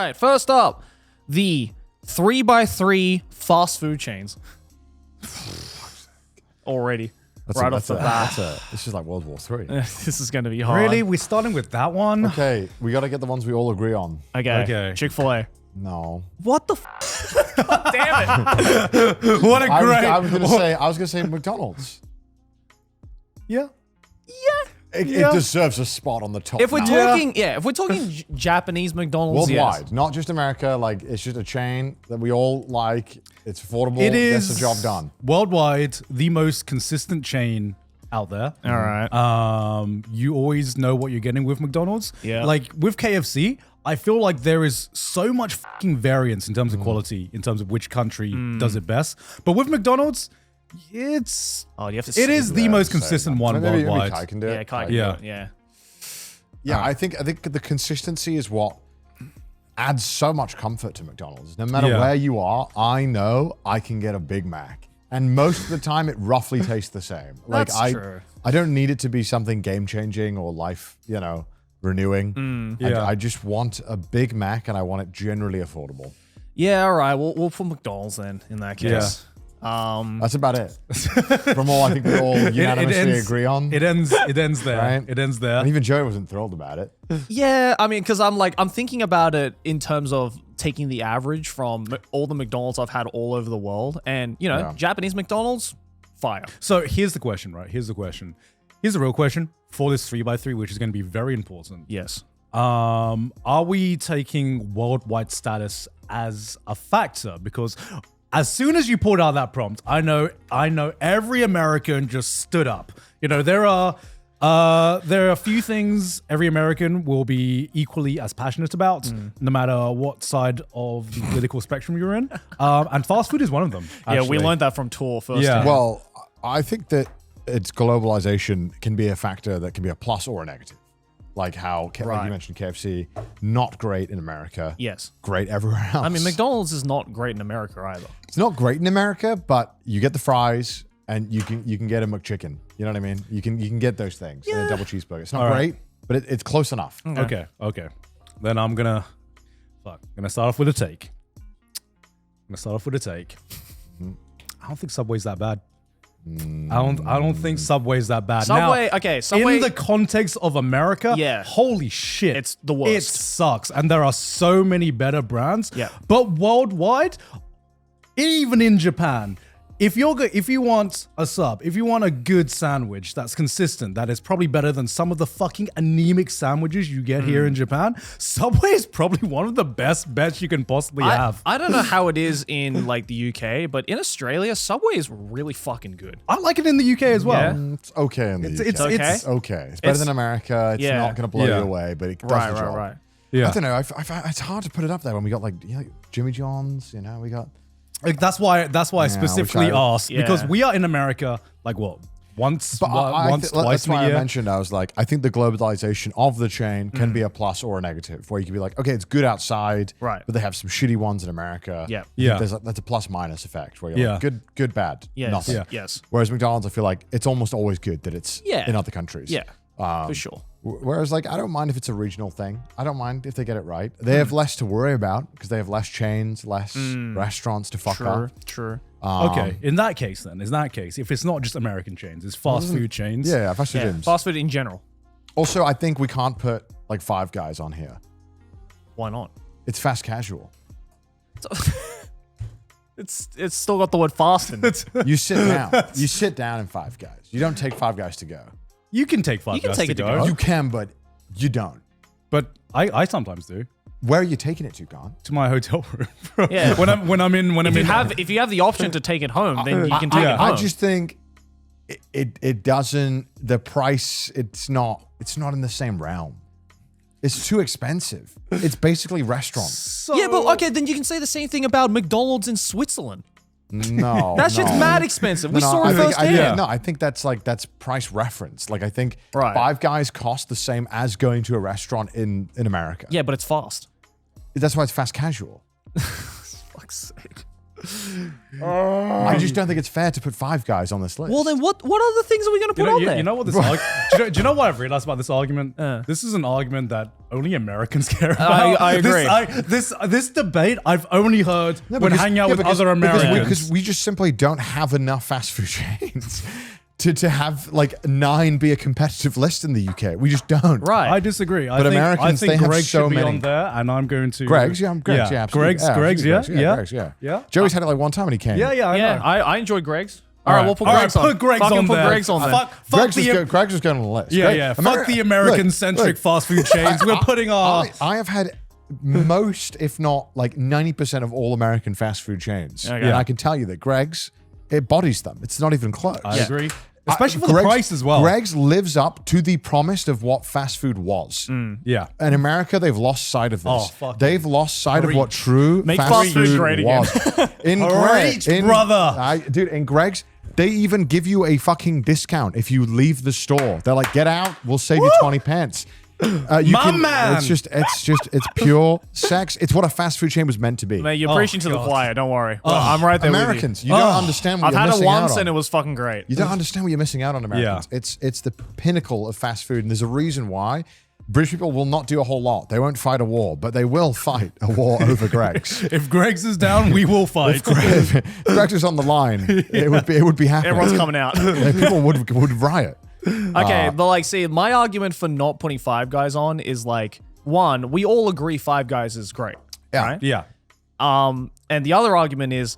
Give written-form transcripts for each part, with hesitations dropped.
right. First up, the 3x3 fast food chains. Already. Right off the bat. This is like World War III. This is going to be hard. Really? We're starting with that one? Okay, we got to get the ones we all agree on. Okay. Chick-fil-A. No. What the God damn it. What a great... I was gonna say McDonald's. Yeah. It deserves a spot on the top. If we're now. talking, if we're talking Japanese McDonald's, Worldwide, yes. not just America. Like, it's just a chain that we all like. It's affordable. It is Gets the job done. worldwide the most consistent chain out there. All right. You always know what you're getting with McDonald's. Yeah. Like with KFC, I feel like there is so much fucking variance in terms of quality, in terms of which country does it best. But with McDonald's, it's you have to it is the most say consistent that. one Maybe worldwide. Kai can do it. Yeah, Kai. Yeah. Yeah. Yeah, I think the consistency is what adds so much comfort to McDonald's. No matter where you are, I know I can get a Big Mac. And most of the time it roughly tastes the same. Like That's true. I don't need it to be something game-changing or life, renewing. I just want a Big Mac and I want it generally affordable. Yeah, all right. We'll put McDonald's then in that case. That's about it. From all I think we all unanimously agree on. It ends there. Right? It ends there. And even Joey wasn't thrilled about it. Yeah, I mean, because I'm thinking about it in terms of taking the average from all the McDonald's I've had all over the world, and Japanese McDonald's, fire. So here's the question, right? Here's the question. Here's the real question for this 3x3, which is going to be very important. Yes. Are we taking worldwide status as a factor? Because as soon as you pulled out that prompt, I know every American just stood up. There are a few things every American will be equally as passionate about, no matter what side of the political spectrum you're in. And fast food is one of them. Yeah, we actually. learned that from Tour first. Yeah. Well, I think that it's globalization can be a factor that can be a plus or a negative. Like how like you mentioned KFC, not great in America. Yes. Great everywhere else. I mean, McDonald's is not great in America either. It's not great in America, but you get the fries and you can get a McChicken. You know what I mean? You can get those things and a double cheeseburger. It's not great, but it's close enough. Okay. Then I'm gonna start off with a take. I don't think Subway's that bad. I don't think Subway's that bad. Subway, now, Subway in the context of America, holy shit, it's the worst. It sucks, and there are so many better brands. Yeah, but worldwide, even in Japan, if you want a sub, if you want a good sandwich that's consistent, that is probably better than some of the fucking anemic sandwiches you get here in Japan, Subway is probably one of the best bets you can possibly have. I don't know how it is in like the UK, but in Australia, Subway is really fucking good. I like it in the UK as well. Yeah. It's okay in the UK. It's okay. It's okay. It's better than America. It's not going to blow you away, but it does the job. Right. Yeah. I don't know. It's hard to put it up there when we got Jimmy John's. We got. That's why I specifically asked, because we are in America like what, twice That's in a why year. I mentioned. I was like, I think the globalization of the chain can be a plus or a negative, where you can be like, okay, it's good outside, right? But they have some shitty ones in America. Yeah. That's a plus minus effect where you're like, good, bad, nothing. Yeah. Yes. Whereas McDonald's, I feel like it's almost always good that it's in other countries. Yeah. For sure. Whereas, I don't mind if it's a regional thing. I don't mind if they get it right. They have less to worry about because they have less chains, less restaurants to fuck up. True. Okay, in that case, if it's not just American chains, it's fast food chains. Yeah, fast food gyms. Fast food in general. Also, I think we can't put like Five Guys on here. Why not? It's fast casual. It's still got the word fast in it. You sit down. You sit down in Five Guys. You don't take Five Guys to go. You can take Five Guys to go. You can, but you don't. But I sometimes do. Where are you taking it to, Khan? To my hotel room. Yeah. If you have the option to take it home, then you can take it home. I just think it doesn't. The price. It's not in the same realm. It's too expensive. It's basically restaurants. But okay, then you can say the same thing about McDonald's in Switzerland. No, that shit's mad expensive. We saw it firsthand. I think that's price reference. Like I think Right. Five Guys cost the same as going to a restaurant in America. Yeah, but it's fast. That's why it's fast casual. Fuck's sake. I just don't think it's fair to put Five Guys on this list. Well, then what other things are we going to put on there? You know what this do you know what I've realized about this argument? This is an argument that only Americans care about. I agree. This debate I've only heard when hanging out with other Americans. Because we just simply don't have enough fast food chains to have like 9 be a competitive list in the UK. We just don't. Right. I disagree. But Americans, I think they have Greg so should be many. on there, and I'm going to. Greg's, yeah, absolutely. Greg's, Greg's, yeah. Joey's had it like one time when he came. Yeah, I know. I enjoy Greg's. All right, we'll put Greg's on. Put Greg's Fucking on put there. Greg's on there. Greg's just going on the list. Yeah. Fuck the American-centric fast food chains. We're putting our. I have had most, if not like 90% of all American fast food chains. Okay. And I can tell you that Greg's, it bodies them. It's not even close. I agree. Especially for the price as well. Greg's lives up to the promise of what fast food was. Yeah. In America, they've lost sight of this. Oh, fuck. They've lost sight of what true Make fast food great was. In Great, brother. Dude, in Greg's, they even give you a fucking discount if you leave the store. They're like, get out, we'll save you 20 pence. Man. It's pure sex. It's what a fast food chain was meant to be. Mate, you're preaching to the choir. Don't worry. I'm right there Americans, with you don't understand what I've you're had it missing once out on. and it was fucking great. You don't understand what you're missing out on, Americans. It's the pinnacle of fast food, and there's a reason why. British people will not do a whole lot. They won't fight a war, but they will fight a war over Greg's. If Greg's is down, we will fight. If Greg's is on the line, it would be happening. Everyone's coming out. People would riot. Okay, but like, see, my argument for not putting Five Guys on is like, one, we all agree Five Guys is great. Yeah. Right? Yeah. And the other argument is,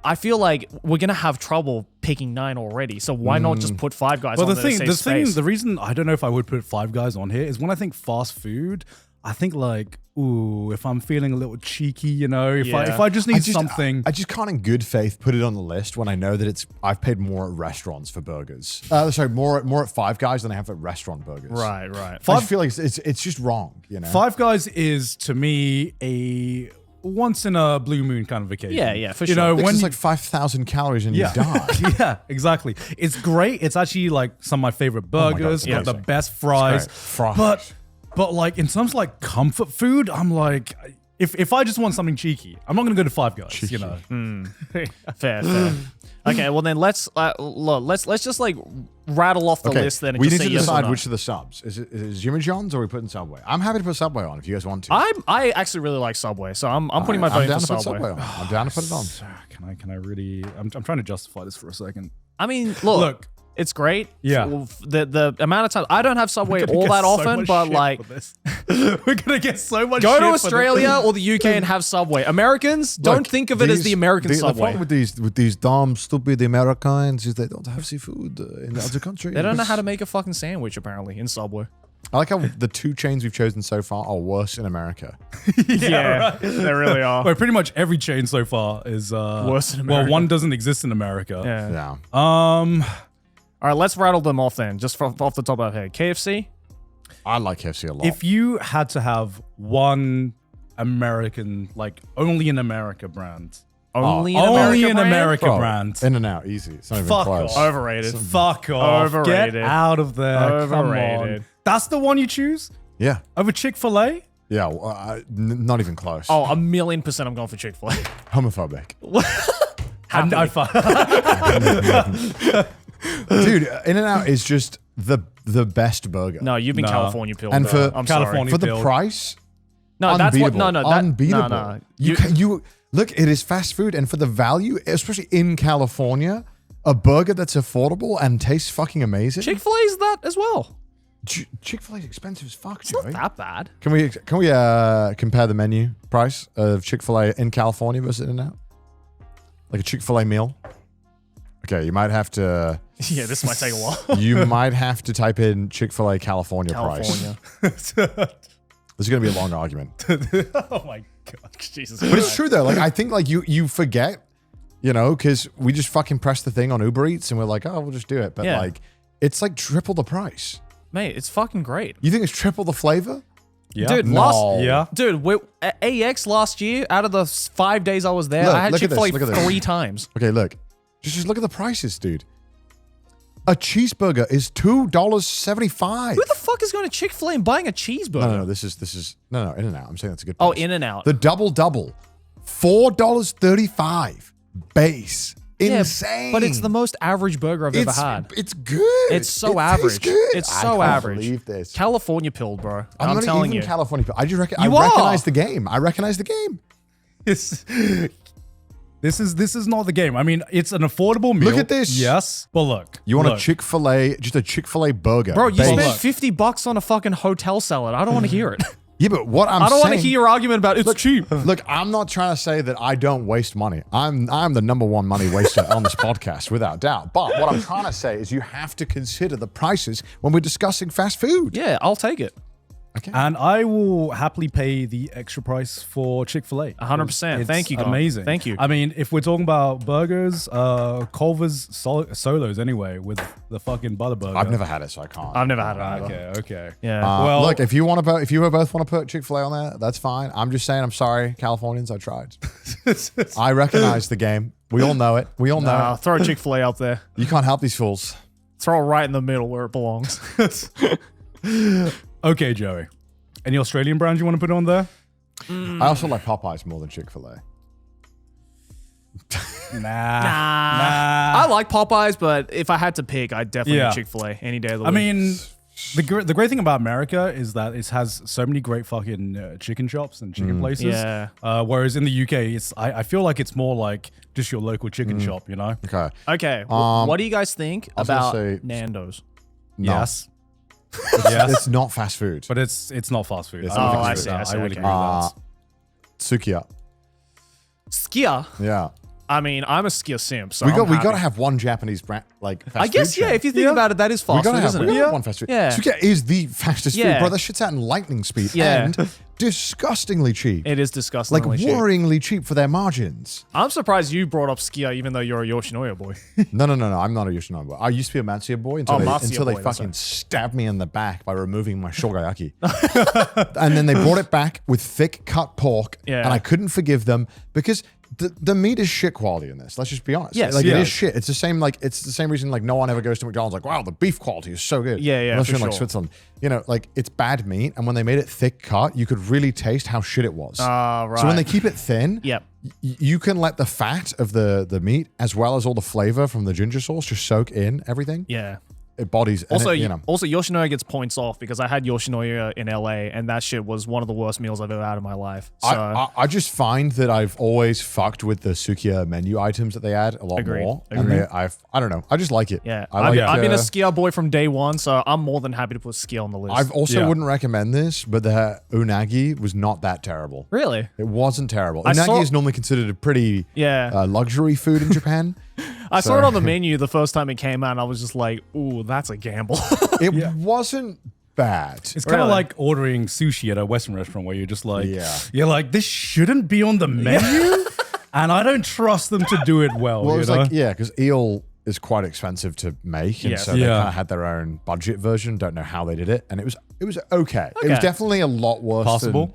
I feel like we're gonna have trouble picking 9 already. So why not just put Five Guys on Well, the reason I don't know if I would put Five Guys on here is when I think fast food, I think like, ooh, if I'm feeling a little cheeky, you know, if I just need something. I just can't in good faith put it on the list when I know that I've paid more at restaurants for burgers. Sorry, more at Five Guys than I have at restaurant burgers. Right. I just feel like it's just wrong, you know. Five Guys is to me a once in a blue moon kind of occasion. Yeah, for you sure. know, When when it's like 5,000 calories and you die. Yeah, exactly. It's great. It's actually like some of my favorite burgers. God, got the best fries. Fries. But like in terms of like comfort food, I'm like, if I just want something cheeky, I'm not gonna go to Five Guys. Cheeky. You know. Fair. Okay, well then let's just like rattle off the list then. And We just need say to yes or decide no. which of the subs. Is it Jimmy John's or are we putting Subway? I'm happy to put Subway on if you guys want to. I actually really like Subway, so I'm putting my vote down for to put Subway. on. I'm down to put it on. Can I really? I'm trying to justify this for a second. I mean, look, it's great. Yeah. The amount of time I don't have Subway all that often, but like, we're gonna get so much. go shit to for Australia or the UK and have Subway. Americans don't think of it as the American The Subway. problem with these dumb, stupid Americans is they don't have seafood in the other countries. They don't know how to make a fucking sandwich apparently in Subway. I like how the 2 chains we've chosen so far are worse in America. Yeah, they really are. Well, pretty much every chain so far is Worse in America. Well, one doesn't exist in America. Yeah. Yeah. All right, let's rattle them off then, just off the top of our head. KFC. I like KFC a lot. If you had to have one American, like only in America brand, Only only in in America America Bro, brand, In-N-Out, easy. It's not even Fuck close. off. Overrated. fuck off, Overrated. get out of there. Come Overrated. on, that's the one you choose Yeah. over Chick-fil-A. Yeah. Not even close. Oh, 1,000,000% I'm going for Chick-fil-A. Homophobic. Dude, In-N-Out is just the best burger. No, you've been No. California pilled. And bro. for I'm California For the Build. price, sorry. No, that's what. unbeatable. Unbeatable. No. You look, it is fast food, and for the value, especially in California, a burger that's affordable and tastes fucking amazing. Chick-fil-A's that as well. Chick-fil-A is expensive as fuck, It's not Joey. that bad. Can we compare the menu price of Chick-fil-A in California versus In-N-Out? Like a Chick-fil-A meal? Okay, you might have to. Yeah, this might take a while. You might have to type in Chick-fil-A California price. This is going to be a long argument. Oh my god, Jesus. But it's true though. Like I think like you forget, you know, because we just fucking press the thing on Uber Eats and we're like, oh, we'll just do it. But Yeah. like, it's like triple the price. Mate, it's fucking great. You think it's triple the flavor? yeah, Dude, No. yeah. Dude, at AX last year, out of the 5 days I was there, Look, I had look at this, Chick-fil-A look at this. 3 times. Okay, look. Just look at the prices, dude. A cheeseburger is $2.75. Who the fuck is going to Chick-fil-A and buying a cheeseburger? No, this is In-N-Out. I'm saying that's a good Oh, price. In-N-Out. The double, $4.35. base. Insane. But it's the most average burger I've ever had. It's good. It's so It average. tastes good. It's so I can't average. believe this. California pilled, bro. I'm not telling even you. California. I just You are. recognize the game. I recognize the game. This is not the game. I mean, it's an affordable meal. Look at this. Yes, but look. You want a Chick-fil-A, just a Chick-fil-A burger. Bro, you base. spent $50 on a fucking hotel salad. I don't want to hear it. Yeah, but what I'm I don't want to saying- hear your argument about it's cheap. Look, I'm not trying to say that I don't waste money. I'm the number one money waster on this podcast, without doubt. But what I'm trying to say is you have to consider the prices when we're discussing fast food. Yeah, I'll take it. Okay. And I will happily pay the extra price for Chick-fil-A. 100%. It's Thank you, God. amazing. Thank you. I mean, if we're talking about burgers, Culver's Solos anyway, with the fucking butter burger. I've never had it, so I can't. I've never had it either. Okay. Yeah. Well- look, if you both want to put Chick-fil-A on there, that's fine. I'm just saying, I'm sorry, Californians. I tried. I recognize the game. We all know it. We all know it. Throw a Chick-fil-A out there. You can't help these fools. Throw it right in the middle where it belongs. Okay, Joey. Any Australian brands you want to put on there? I also like Popeyes more than Chick-fil-A. Nah. I like Popeyes, but if I had to pick, I'd definitely Yeah. do Chick-fil-A any day of the week. I mean, the great thing about America is that it has so many great fucking chicken shops and chicken places. Yeah. Whereas in the UK, I feel like it's more like just your local chicken shop, you know? Okay. okay, what do you guys think was gonna about say- Nando's? No. Yes. It's not fast food. But it's not fast food. It's I not would fast agree food. with that. I I would see, agree with that. Sukiya. Skia. Yeah. I mean, I'm a Skia simp, so We I'm happy. got to have one Japanese brand, like fast I guess, food yeah, chain. if you think about it, that is fast food, we isn't gotta it? have one fast food. Yeah. Sukiya is the fastest food, Yeah. bro. That shit's at lightning speed Yeah. and disgustingly cheap. It is disgusting. Like worryingly cheap for their margins. I'm surprised you brought up Skia, even though you're a Yoshinoya boy. No. I'm not a Yoshinoya boy. I used to be a Matsuya boy until Matsuya they boy, that's fucking right. stabbed me in the back by removing my shogayaki. And then they brought it back with thick cut pork, Yeah. and I couldn't forgive them because the meat is shit quality in this. Let's just be honest. Yes, like yeah. it is shit. It's the same reason like no one ever goes to McDonald's like, wow, the beef quality is so good. Yeah, Unless for you're in like sure. Switzerland. You know, like it's bad meat, and when they made it thick cut, you could really taste how shit it was. Right. So when they keep it thin, Yep. you can let the fat of the meat as well as all the flavor from the ginger sauce just soak in everything. Yeah. It bodies. And Also, it, you know. also Yoshinoya gets points off because I had Yoshinoya in LA, and that shit was one of the worst meals I've ever had in my life. So I just find that I've always fucked with the Sukiya menu items that they add a lot Agreed. more. Agreed. And I don't know. I just like it. yeah, I like, I've been a Skia boy from day one, so I'm more than happy to put Skia on the list. I've also Yeah. wouldn't recommend this, but the unagi was not that terrible. really. It wasn't terrible. I Unagi saw- is normally considered a pretty Yeah. luxury food in Japan. I saw it on the menu the first time it came out, and I was just like, ooh, that's a gamble. It wasn't bad. It's kind of Really? like ordering sushi at a Western restaurant where you're just like, Yeah. you're like, this shouldn't be on the menu, and I don't trust them to do it well. Well, it you was know? like, yeah, because eel is quite expensive to make, and Yes. so they Yeah. kind of had their own budget version. Don't know how they did it, and it was okay. It was Okay. definitely a lot worse. Possible. Than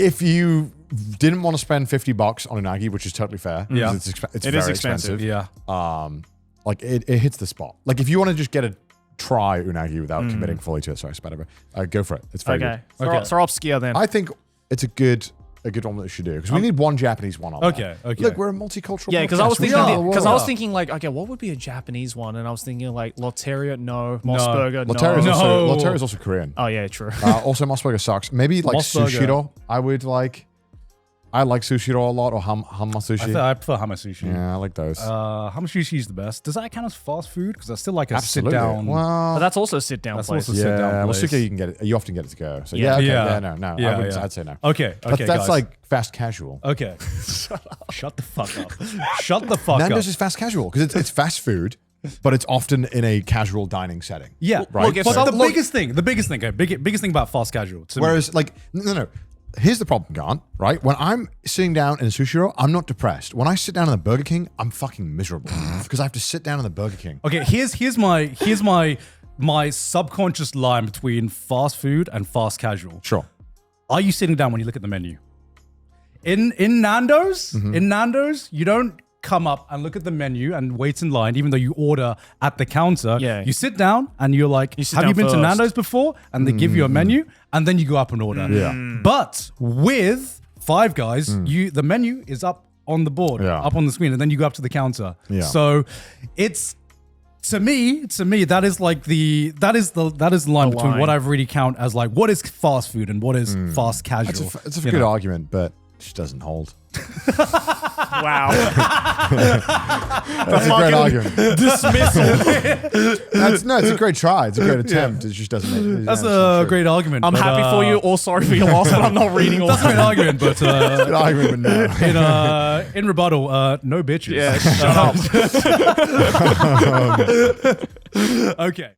if you didn't want to spend $50 on unagi, which is totally fair. Yeah. because it's It very is expensive. yeah. Like it hits the spot. Like if you want to just get a try unagi without committing fully to it, sorry, spat over. Go for it. It's very okay. good. Throw up Skia then. I think it's a good one that we should do because we need one Japanese one on Okay, there. okay. Look, we're a multicultural. yeah, because I was podcast. We thinking, are the world. like, okay, what would be a Japanese one? And I was thinking like Lotteria, no. Mossburger, no. Lotteria is No. also Korean. Oh yeah, true. Also, Mossburger sucks. Maybe like Mossburger. Sushiro. I like Sushiro a lot, or Hamasushi. I prefer hamasushi. Yeah, I like those. Hamasushi is the best. Does that count as fast food? Because I still like a Absolutely. sit down. But Well, that's also a sit down That's place. also sit down yeah. Well, place. Suki, you can get it. You often get it to go. So Yeah. yeah, okay, Yeah. no. Yeah, I'd say no. Okay, okay, That's guys. like fast casual. Okay. Shut the fuck up. Shut the fuck Nando's up. is fast casual because it's fast food, but it's often in a casual dining setting. Yeah, Right. Look, if But some- the look- biggest thing, okay, biggest thing about fast casual. To me- Whereas, like, no. Here's the problem, Garnt, right? When I'm sitting down in a Sushiro, I'm not depressed. When I sit down in the Burger King, I'm fucking miserable because I have to sit down in the Burger King. okay, here's my subconscious line between fast food and fast casual. Sure. Are you sitting down when you look at the menu? In Nando's, you don't come up and look at the menu and wait in line, even though you order at the counter. Yeah. You sit down and you're like, sit have you down been to first. Nando's before? And they give you a menu and then you go up and order. Yeah. But with Five Guys, the menu is up on the board, up on the screen, and then you go up to the counter. Yeah. So it's to me, that is like the line between what I've really count as like what is fast food and what is fast casual. It's a good argument, but it just doesn't hold. Wow. That's a great argument. Dismissal. It's a great try. It's a great attempt. It just doesn't make it. That's a great argument. I'm happy for you or sorry for your loss, but I'm not reading all That's a great argument, but good argument, but no. in rebuttal, no bitches. Yeah, shut up. Okay.